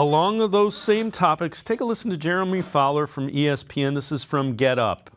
Along those same topics, take a listen to Jeremy Fowler from ESPN. This is from Get Up.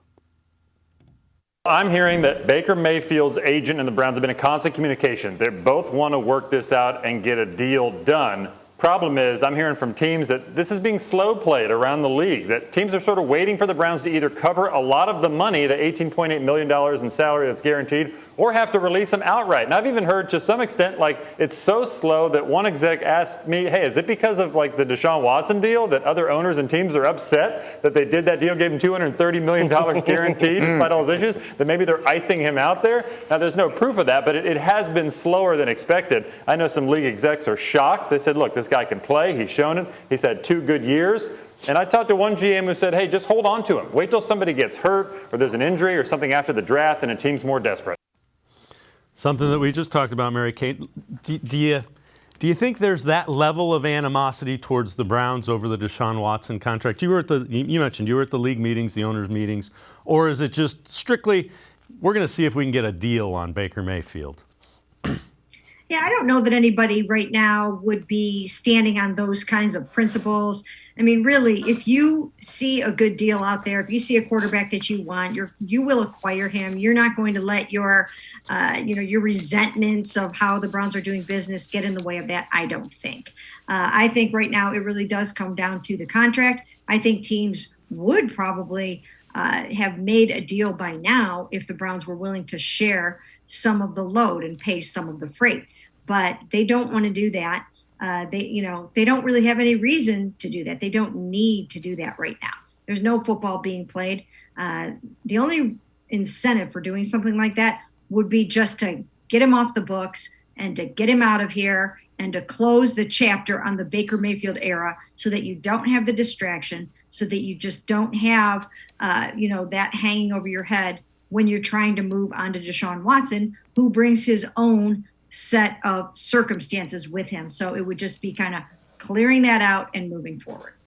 I'm hearing that Baker Mayfield's agent and the Browns have been in constant communication. They both want to work this out and get a deal done. Problem is, I'm hearing from teams that this is being slow played around the league, that teams are sort of waiting for the Browns to either cover a lot of the money, the $18.8 million in salary that's guaranteed, or have to release them outright. And I've even heard to some extent, like, it's so slow that one exec asked me, hey, is it because of like the Deshaun Watson deal that other owners and teams are upset that they did that deal, gave him $230 million guaranteed despite all those issues, that maybe they're icing him out there? Now, there's no proof of that, but it has been slower than expected. I know some league execs are shocked. They said, look, this guy can play. He's shown it. He's had 2 good years. And I talked to one GM who said, hey, just hold on to him. Wait till somebody gets hurt or there's an injury or something after the draft and a team's more desperate. Something that we just talked about, Mary Kate. Do you think there's that level of animosity towards the Browns over the Deshaun Watson contract? You mentioned you were at the league meetings, the owners' meetings, or is it just strictly we're going to see if we can get a deal on Baker Mayfield? Yeah, I don't know that anybody right now would be standing on those kinds of principles. I mean, really, if you see a good deal out there, if you see a quarterback that you want, you will acquire him. You're not going to let your resentments of how the Browns are doing business get in the way of that. I don't think. I think right now it really does come down to the contract. I think teams would probably have made a deal by now if the Browns were willing to share some of the load and pay some of the freight. But they don't want to do that. They don't really have any reason to do that. They don't need to do that right now. There's no football being played. The only incentive for doing something like that would be just to get him off the books and to get him out of here and to close the chapter on the Baker Mayfield era so that you don't have the distraction, so that you just don't have, that hanging over your head when you're trying to move on to Deshaun Watson, who brings his own set of circumstances with him. So it would just be kind of clearing that out and moving forward.